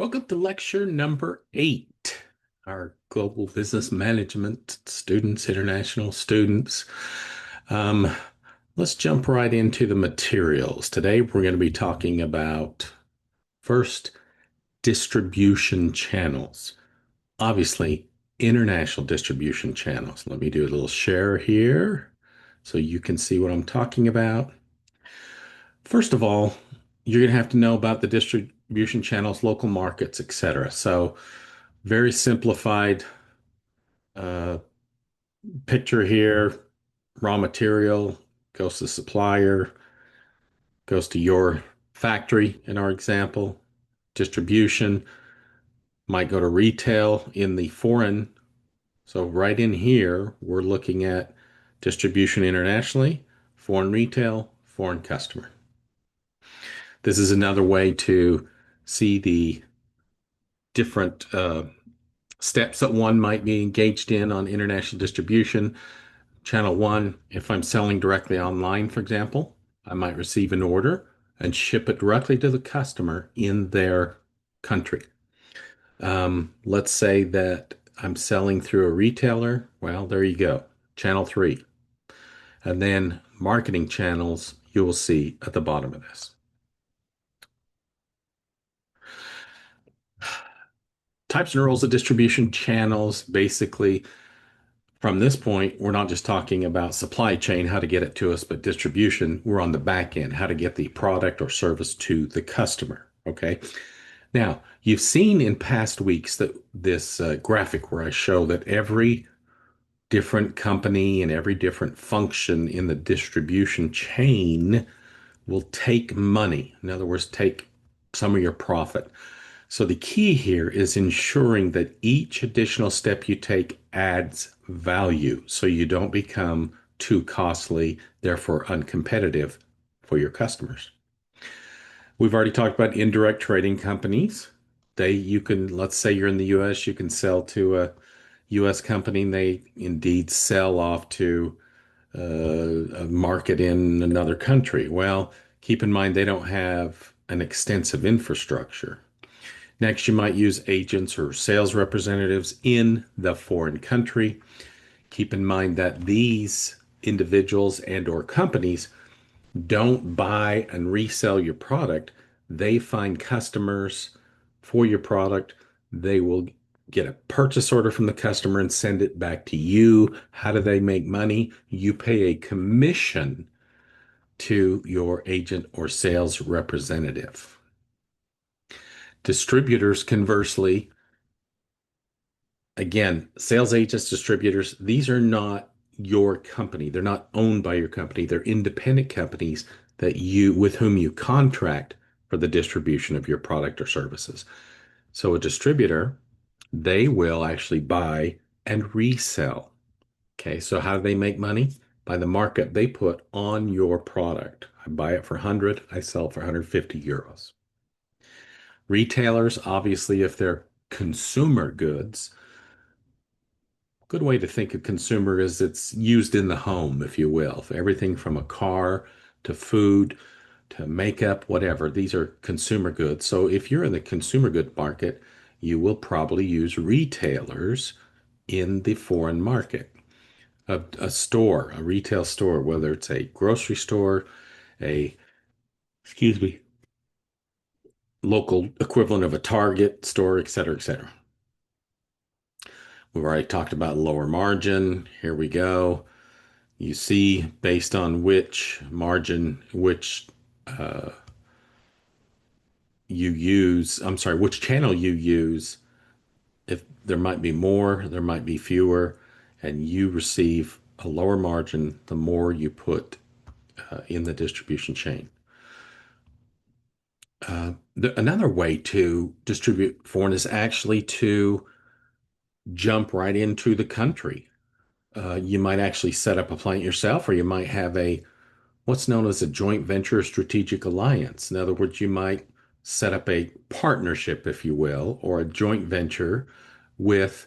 Welcome to lecture number 8, our global business management students, international students. Um, let's jump right into the materials. Today, we're going to be talking about first distribution channels. Obviously, international distribution channels. Let me do a little share here so you can see what I'm talking about. First of all, you're going to have to know about the distribution channels, local markets, etc. So, very simplified uh, picture here. Raw material goes to supplier, goes to your factory in our example. Distribution might go to retail in the foreign. So, right in here, we're looking at distribution internationally, foreign retail, foreign customer. This is another way to see the different steps that one might be engaged in on international distribution. Channel one, if I'm selling directly online, for example, I might receive an order and ship it directly to the customer in their country. Let's say that I'm selling through a retailer. Well, there you go. Channel three. And then marketing channels you will see at the bottom of this. Types and roles of distribution channels. Basically, from this point, we're not just talking about supply chain, how to get it to us, but distribution. We're on the back end, how to get the product or service to the customer. Okay. Now, you've seen in past weeks that this graphic where I show that every different company and every different function in the distribution chain will take money. In other words, take some of your profit. So the key here is ensuring that each additional step you take adds value so you don't become too costly, therefore uncompetitive for your customers. We've already talked about indirect trading companies. You can, let's say you're in the US, you can sell to a US company and they indeed sell off to a market in another country. Well, keep in mind they don't have an extensive infrastructure. Next, you might use agents or sales representatives in the foreign country. Keep in mind that these individuals and or companies don't buy and resell your product. They find customers for your product. They will get a purchase order from the customer and send it back to you. How do they make money? You pay a commission to your agent or sales representative. Distributors, conversely, again, sales agents, distributors, these are not your company. They're not owned by your company. They're independent companies that you with whom you contract for the distribution of your product or services. So a distributor, they will actually buy and resell. Okay, so how do they make money? By the markup they put on your product. I buy it for 100, I sell it for 150 euros. Retailers, obviously, if they're consumer goods, good way to think of consumer is it's used in the home, if you will. Everything from a car to food to makeup, whatever. These are consumer goods. So if you're in the consumer good market, you will probably use retailers in the foreign market. A store, a retail store, whether it's a grocery store, a, excuse me, local equivalent of a Target store, et cetera, et cetera. We've already talked about lower margin. Here we go. You see, based on which margin, which you use, I'm sorry, which channel you use, if there might be more, there might be fewer, and you receive a lower margin the more you put in the distribution chain. Another way to distribute foreign is actually to jump right into the country. You might actually set up a plant yourself, or you might have a what's known as a joint venture strategic alliance. In other words, you might set up a partnership, if you will, or a joint venture with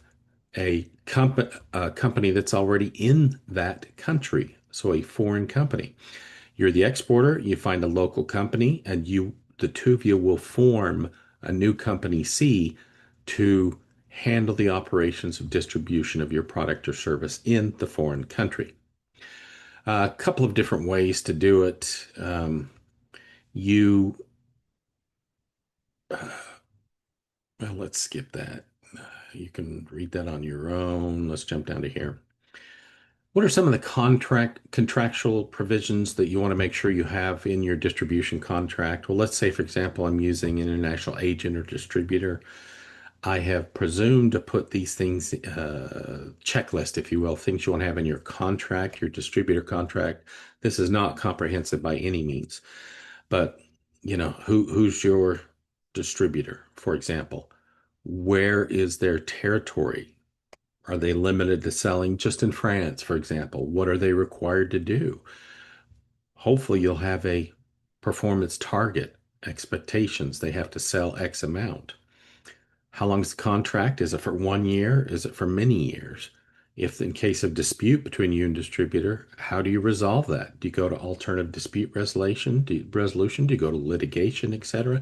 a company that's already in that country. So a foreign company. You're the exporter, you find a local company, and the two of you will form a new company C to handle the operations of distribution of your product or service in the foreign country. A couple of different ways to do it. You, well, let's skip that. You can read that on your own. Let's jump down to here. What are some of the contractual provisions that you want to make sure you have in your distribution contract? Well, let's say, for example, I'm using an international agent or distributor. I have presumed to put these things, checklist, if you will, things you want to have in your contract, your distributor contract. This is not comprehensive by any means, but who's your distributor, for example? Where is their territory? Are they limited to selling just in France, for example? What are they required to do? Hopefully, you'll have a performance target, expectations. They have to sell X amount. How long is the contract? Is it for 1 year? Is it for many years? If in case of dispute between you and distributor, how do you resolve that? Do you go to alternative dispute resolution? Do you go to litigation, etc.?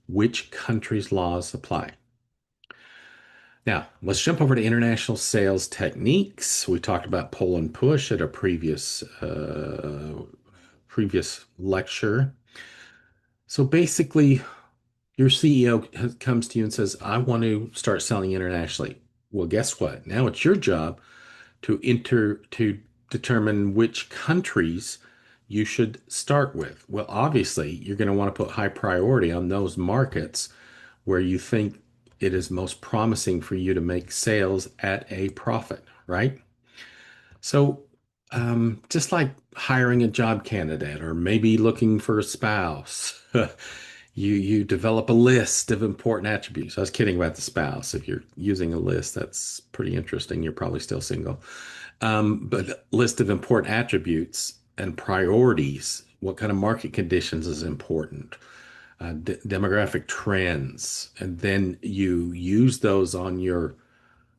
Which country's laws apply? Now, let's jump over to international sales techniques. We talked about pull and push at a previous lecture. So basically, your CEO comes to you and says, "I want to start selling internationally." Well, guess what? Now it's your job to determine which countries you should start with. Well, obviously, you're going to want to put high priority on those markets where you think it is most promising for you to make sales at a profit, right? So, just like hiring a job candidate or maybe looking for a spouse, you develop a list of important attributes. I was kidding about the spouse. If you're using a list, that's pretty interesting. You're probably still single. But list of important attributes and priorities. What kind of market conditions is important? Demographic trends, and then you use those on your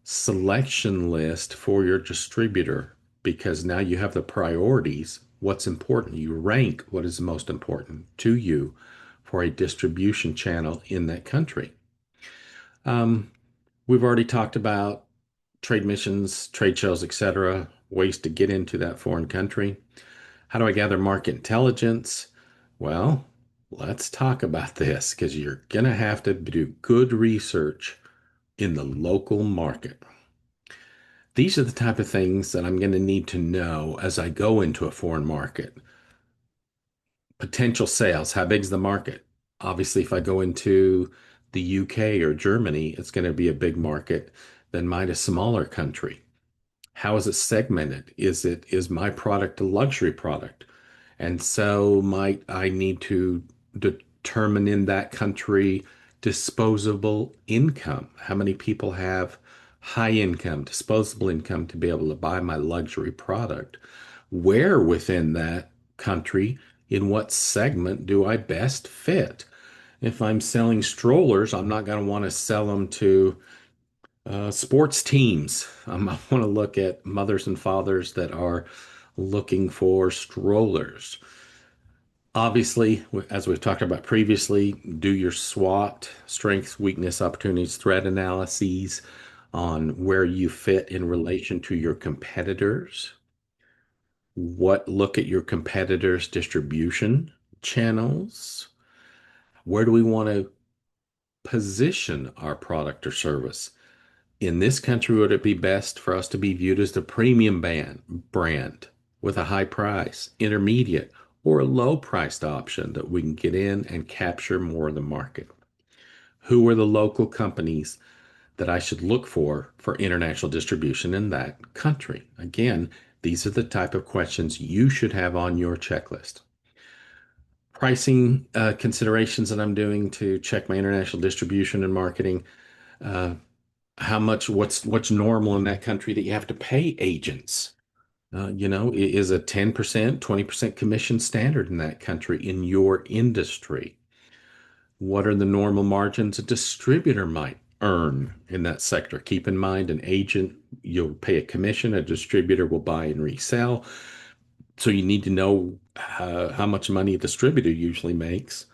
selection list for your distributor because now you have the priorities. What's important? You rank what is most important to you for a distribution channel in that country. Um, we've already talked about trade missions, trade shows, etc., ways to get into that foreign country. How do I gather market intelligence? Well, let's talk about this because you're going to have to do good research in the local market. These are the type of things that I'm going to need to know as I go into a foreign market. Potential sales, how big's the market? Obviously, if I go into the UK or Germany, it's going to be a big market than might a smaller country. How is it segmented? Is my product a luxury product? And so might I need to determine in that country disposable income? How many people have high income, disposable income to be able to buy my luxury product? Where within that country, in what segment do I best fit? If I'm selling strollers, I'm not going to want to sell them to sports teams. I want to look at mothers and fathers that are looking for strollers. Obviously, as we've talked about previously, do your SWOT, strengths, weakness, opportunities, threat analyses on where you fit in relation to your competitors. Look at your competitors' distribution channels. Where do we want to position our product or service? In this country, would it be best for us to be viewed as the premium brand with a high price, intermediate, or a low priced option that we can get in and capture more of the market? Who are the local companies that I should look for international distribution in that country? Again, these are the type of questions you should have on your checklist. Pricing considerations that I'm doing to check my international distribution and marketing. Uh, what's normal in that country that you have to pay agents? Is a 10%, 20% commission standard in that country in your industry? What are the normal margins a distributor might earn in that sector? Keep in mind, an agent, you'll pay a commission, a distributor will buy and resell. So you need to know how much money a distributor usually makes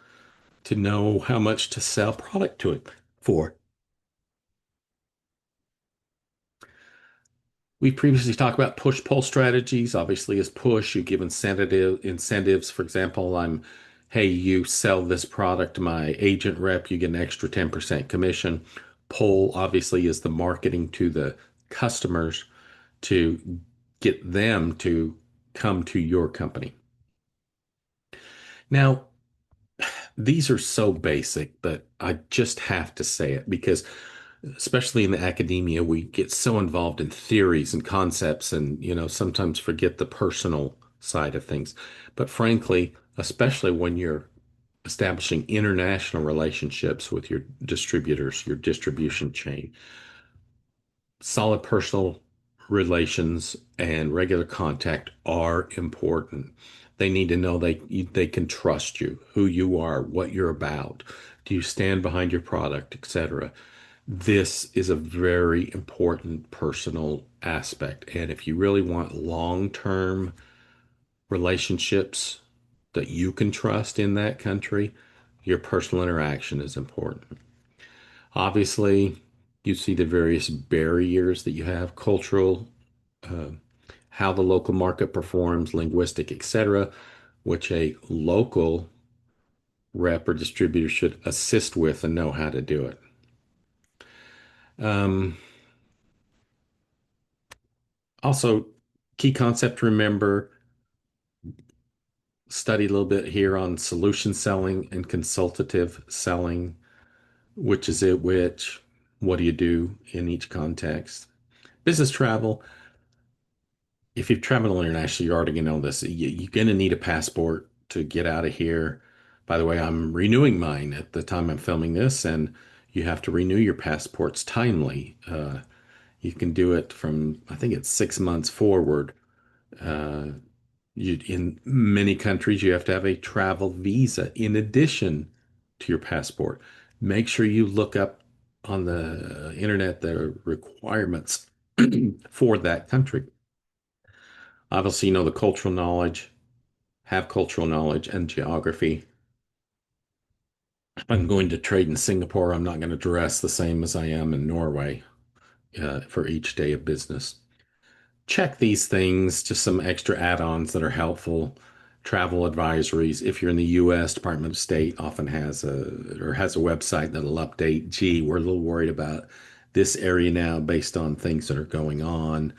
to know how much to sell product to it for. We previously talked about push-pull strategies. Obviously, as push, you give incentives. For example, hey, you sell this product to my agent rep, you get an extra 10% commission. Pull, obviously, is the marketing to the customers to get them to come to your company. Now, these are so basic, but I just have to say it because especially in the academia, we get so involved in theories and concepts and, sometimes forget the personal side of things. But frankly, especially when you're establishing international relationships with your distributors, your distribution chain, solid personal relations and regular contact are important. They need to know they can trust you, who you are, what you're about. Do you stand behind your product, etc.? This is a very important personal aspect. And if you really want long-term relationships that you can trust in that country, your personal interaction is important. Obviously, you see the various barriers that you have, cultural, uh, how the local market performs, linguistic, etc., which a local rep or distributor should assist with and know how to do it. Um, Also, key concept to remember, study a little bit here on solution selling and consultative selling, which is it, which, what do you do in each context? Business travel, if you've traveled internationally, you're already going to know this. You're going to need a passport to get out of here. By the way, I'm renewing mine at the time I'm filming this, and you have to renew your passports timely. You can do it from, I think it's 6 months forward. Uh, in many countries, you have to have a travel visa in addition to your passport. Make sure you look up on the internet the requirements for that country. Obviously, the cultural knowledge, have cultural knowledge and geography. If I'm going to trade in Singapore, I'm not going to dress the same as I am in Norway for each day of business. Check these things, just some extra add-ons that are helpful. Travel advisories. If you're in the U.S., Department of State often has a website that'll update. Gee, we're a little worried about this area now based on things that are going on.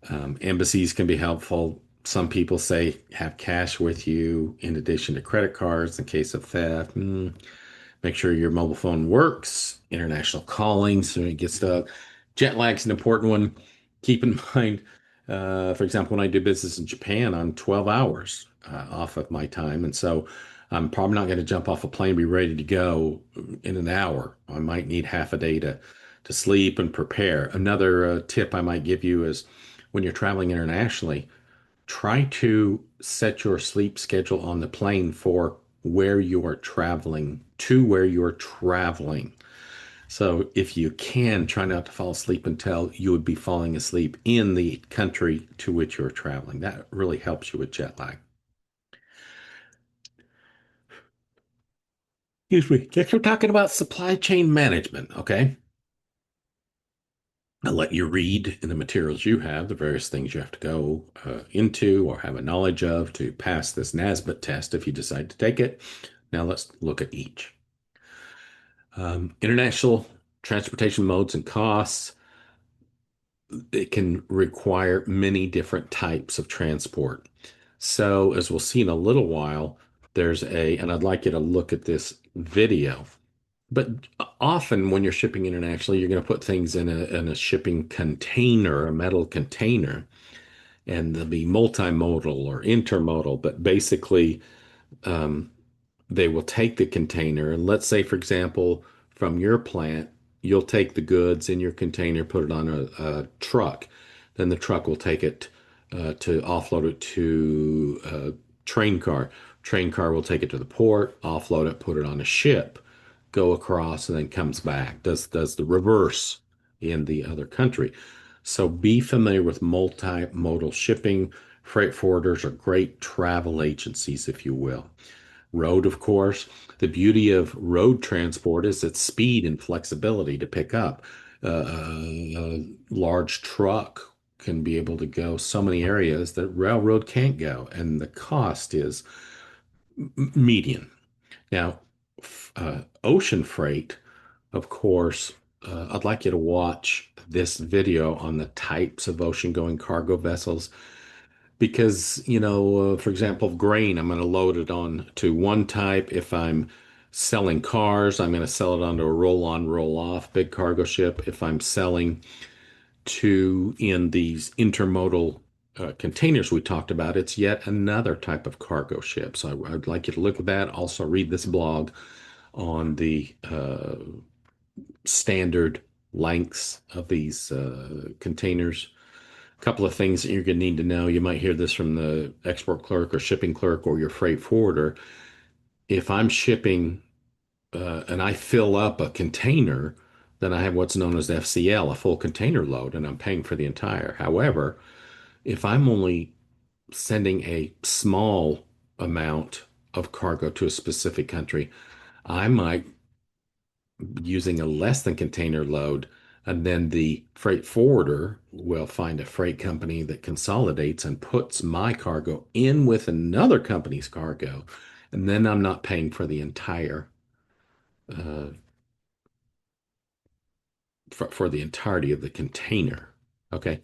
Embassies can be helpful. Some people say have cash with you in addition to credit cards in case of theft. Make sure your mobile phone works. International calling, so you get stuck. Jet lag's an important one. Keep in mind, for example, when I do business in Japan, I'm 12 hours off of my time. And so I'm probably not going to jump off a plane and be ready to go in an hour. I might need half a day to sleep and prepare. Another tip I might give you is when you're traveling internationally, try to set your sleep schedule on the plane for where you are traveling to where you're traveling. So if you can, try not to fall asleep until you would be falling asleep in the country to which you're traveling. That really helps you with jet lag. Excuse me. Next, we're talking about supply chain management. Okay. I'll let you read in the materials you have the various things you have to go into or have a knowledge of to pass this NASBITE test if you decide to take it. Now let's look at each. International transportation modes and costs. It can require many different types of transport. So, as we'll see in a little while, and I'd like you to look at this video. But often when you're shipping internationally, you're going to put things in a shipping container, a metal container, and they'll be multimodal or intermodal. But basically, um, they will take the container and let's say, for example, from your plant, you'll take the goods in your container, put it on a truck. Then the truck will take it to offload it to a train car. Train car will take it to the port, offload it, put it on a ship, go across, and then comes back. Does the reverse in the other country. So be familiar with multimodal shipping. Freight forwarders are great travel agencies, if you will. Road, of course. The beauty of road transport is its speed and flexibility to pick up. A large truck can be able to go so many areas that railroad can't go, and the cost is median. Now, ocean freight, of course, I'd like you to watch this video on the types of ocean-going cargo vessels because, for example, grain, I'm going to load it on to one type. If I'm selling cars, I'm going to sell it onto a roll-on, roll-off big cargo ship. If I'm selling to in these intermodal containers we talked about, it's yet another type of cargo ship. So I'd like you to look at that. Also, read this blog on the standard lengths of these containers. A couple of things that you're going to need to know. You might hear this from the export clerk or shipping clerk or your freight forwarder. If I'm shipping and I fill up a container, then I have what's known as FCL, a full container load, and I'm paying for the entire. However, if I'm only sending a small amount of cargo to a specific country, I might using a less than container load, and then the freight forwarder will find a freight company that consolidates and puts my cargo in with another company's cargo, and then I'm not paying for the entire uh, for the entirety of the container. Okay.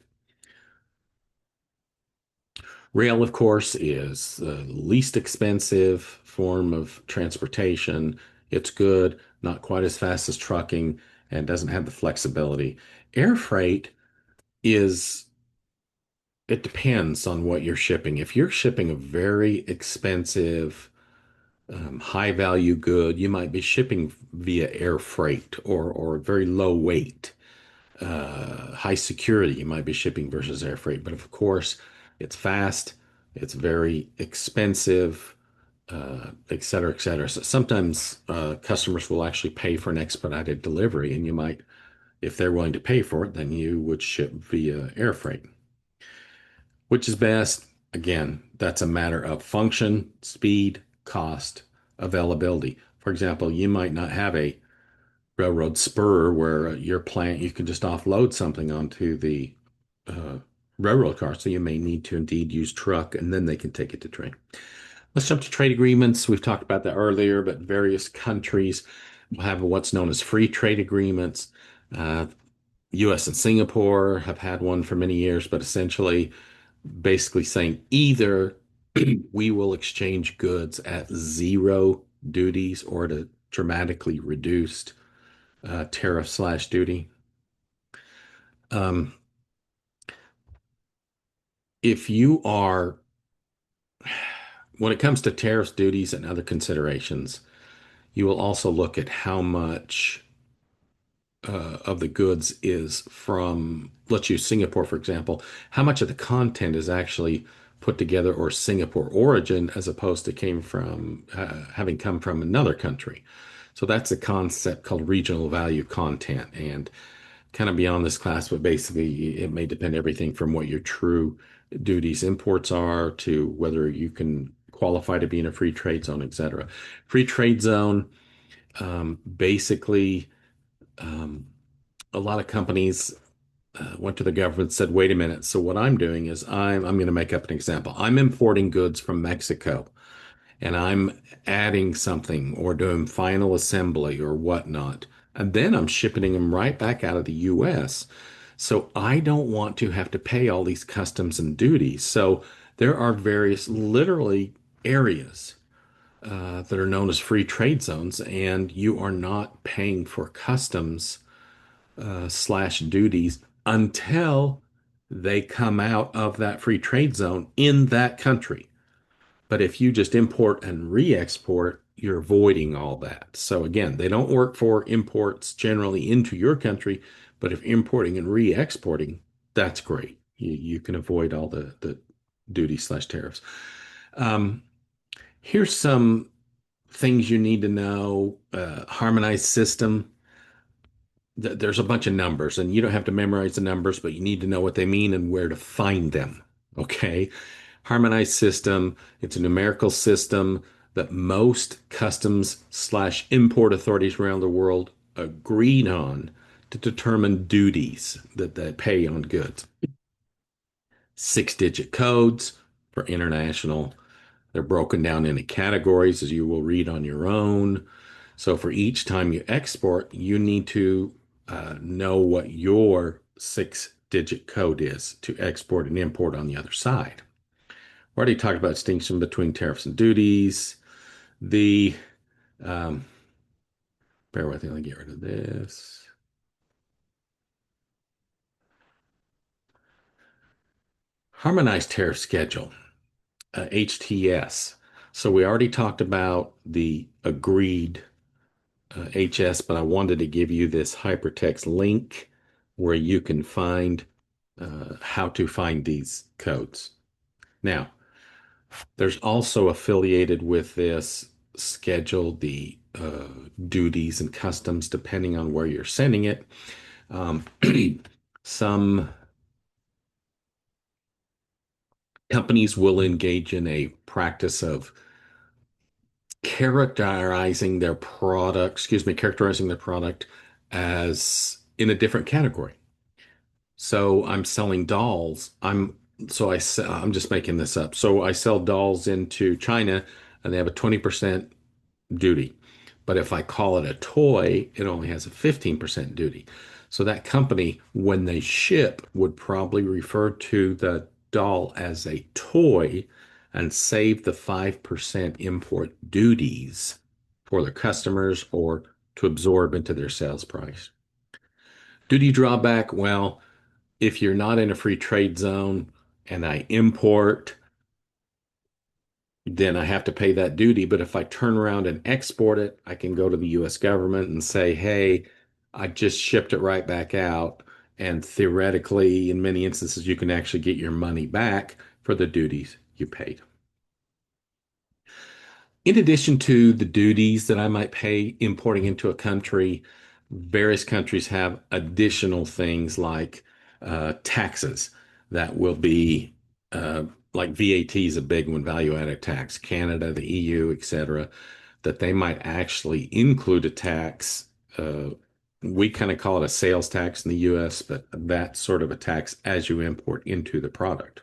Rail, of course, is the least expensive form of transportation. It's good, not quite as fast as trucking, and doesn't have the flexibility. Air freight is, it depends on what you're shipping. If you're shipping a very expensive, high value good, you might be shipping via air freight or very low weight, high security, you might be shipping versus air freight. But of course, it's fast, it's very expensive, et cetera, et cetera. So sometimes customers will actually pay for an expedited delivery, and you might, if they're willing to pay for it, then you would ship via air freight. Which is best? Again, that's a matter of function, speed, cost, availability. For example, you might not have a railroad spur where your plant, you can just offload something onto the uh, railroad car. So you may need to indeed use truck and then they can take it to train. Let's jump to trade agreements. We've talked about that earlier, but various countries will have what's known as free trade agreements. Uh, US and Singapore have had one for many years, but essentially basically saying either we will exchange goods at zero duties or at a dramatically reduced tariff slash duty. Um, if you are, when it comes to tariffs, duties, and other considerations, you will also look at how much of the goods is from, let's use Singapore, for example, how much of the content is actually put together or Singapore origin as opposed to came from having come from another country. So that's a concept called regional value content. And kind of beyond this class, but basically it may depend everything from what your true duties imports are to whether you can qualify to be in a free trade zone, et cetera. Free trade zone, basically, um, a lot of companies went to the government and said, wait a minute. So what I'm doing is I'm going to make up an example. I'm importing goods from Mexico and I'm adding something or doing final assembly or whatnot. And then I'm shipping them right back out of the US. So I don't want to have to pay all these customs and duties. So there are various literally areas that are known as free trade zones, and you are not paying for customs slash duties until they come out of that free trade zone in that country. But if you just import and re-export, you're avoiding all that. So again, they don't work for imports generally into your country, but if importing and re-exporting, that's great. You can avoid all the duty slash tariffs. Um, Here's some things you need to know. Harmonized system. There's a bunch of numbers, and you don't have to memorize the numbers, but you need to know what they mean and where to find them. Okay. Harmonized system, it's a numerical system. that most customs slash import authorities around the world agreed on to determine duties that they pay on goods. 6-digit codes for international. They're broken down into categories as you will read on your own. So for each time you export, you need to know what your 6-digit code is to export and import on the other side. We already talked about distinction between tariffs and duties. The um, bear with me, let me get rid of this. Harmonized tariff schedule, HTS. So we already talked about the agreed HS, but I wanted to give you this hypertext link where you can find how to find these codes. Now, there's also affiliated with this schedule the duties and customs depending on where you're sending it. Um, some companies will engage in a practice of characterizing their product as in a different category. So I'm selling dolls. I'm just making this up. So I sell dolls into China and they have a 20% duty. But if I call it a toy, it only has a 15% duty. So that company, when they ship, would probably refer to the doll as a toy and save the 5% import duties for their customers or to absorb into their sales price. Duty drawback, well, if you're not in a free trade zone and I import, then I have to pay that duty. But if I turn around and export it, I can go to the US government and say, hey, I just shipped it right back out. And theoretically, in many instances, you can actually get your money back for the duties you paid. In addition to the duties that I might pay importing into a country, various countries have additional things like taxes that will be like VAT is a big one, value added tax, Canada, the EU, etc., that they might actually include a tax. We kind of call it a sales tax in the US, but that's sort of a tax as you import into the product.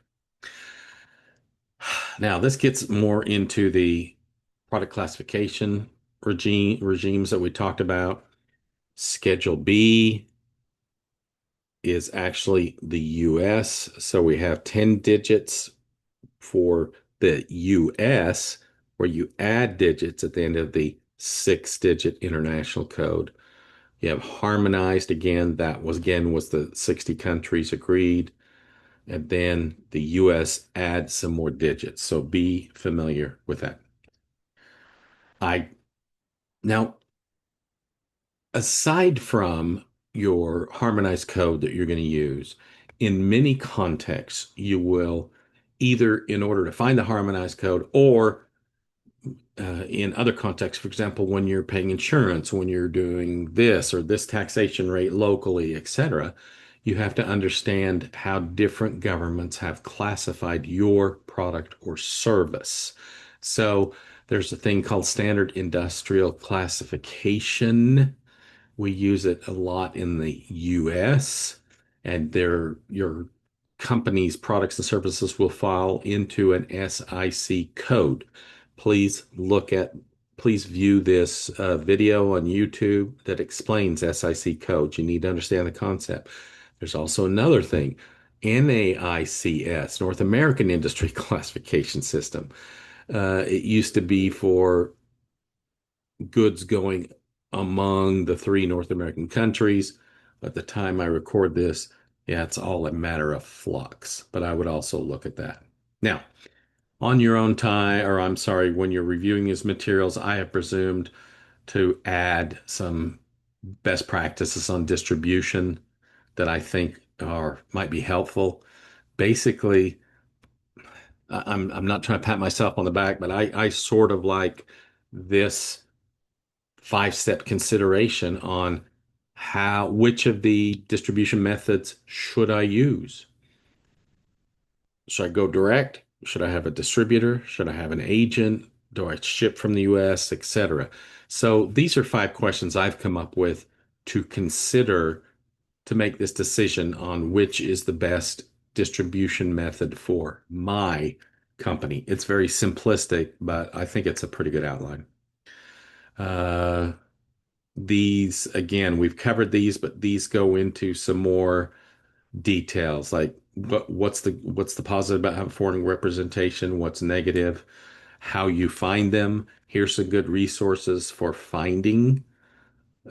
Now, this gets more into the product classification regimes that we talked about. Schedule B is actually the US. So we have 10 digits for the US, where you add digits at the end of the 6-digit international code. You have harmonized again, was the 60 countries agreed. And then the US adds some more digits. So be familiar with that. I now aside from your harmonized code that you're going to use, in many contexts, you will either, in order to find the harmonized code, or in other contexts, for example, when you're paying insurance, when you're doing this or this taxation rate locally, etc., you have to understand how different governments have classified your product or service. So there's a thing called standard industrial classification. We use it a lot in the US, and your company's products and services will fall into an SIC code. Please look at, please view this video on YouTube that explains SIC codes. You need to understand the concept. There's also another thing, NAICS, North American Industry Classification System. It used to be for goods going among the three North American countries. At the time I record this, yeah, it's all a matter of flux, but I would also look at that. Now, on your own time, or I'm sorry, when you're reviewing these materials, I have presumed to add some best practices on distribution that I think are might be helpful. Basically, I'm not trying to pat myself on the back, but I sort of like this 5-step consideration on which of the distribution methods should I use? Should I go direct? Should I have a distributor? Should I have an agent? Do I ship from the US, etc.? So these are five questions I've come up with to consider to make this decision on which is the best distribution method for my company. It's very simplistic, but I think it's a pretty good outline. Uh, these, again, we've covered these, but these go into some more details like what's the positive about having foreign representation, what's negative, how you find them. Here's some good resources for finding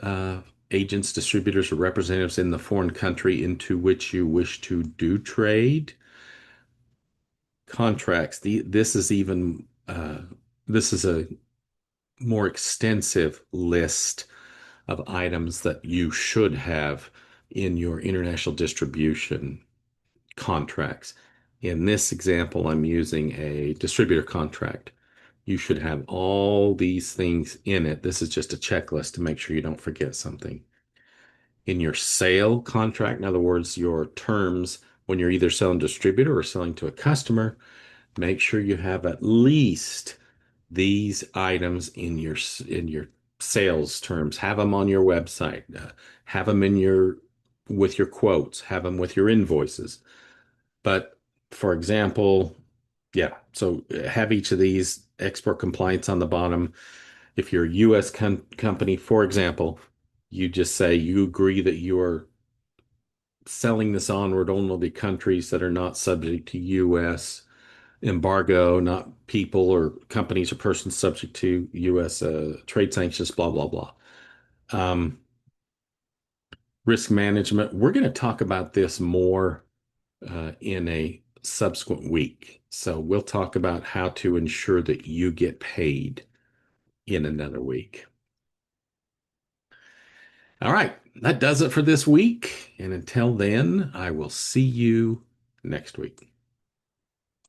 uh, agents, distributors, or representatives in the foreign country into which you wish to do trade. Contracts. This is a more extensive list of items that you should have in your international distribution contracts. In this example, I'm using a distributor contract. You should have all these things in it. This is just a checklist to make sure you don't forget something. In your sale contract, in other words, your terms when you're either selling distributor or selling to a customer, make sure you have at least these items in your sales terms. Have them on your website. Have them in your with your quotes. Have them with your invoices. But for example, yeah, so have each of these export compliance on the bottom. If you're a U.S. company, for example, you just say you agree that you are selling this onward only to countries that are not subject to U.S. embargo, not people or companies or persons subject to U.S. Trade sanctions, blah, blah, blah. Um, risk management. We're going to talk about this more in a subsequent week. So we'll talk about how to ensure that you get paid in another week. All right, that does it for this week. And until then, I will see you next week.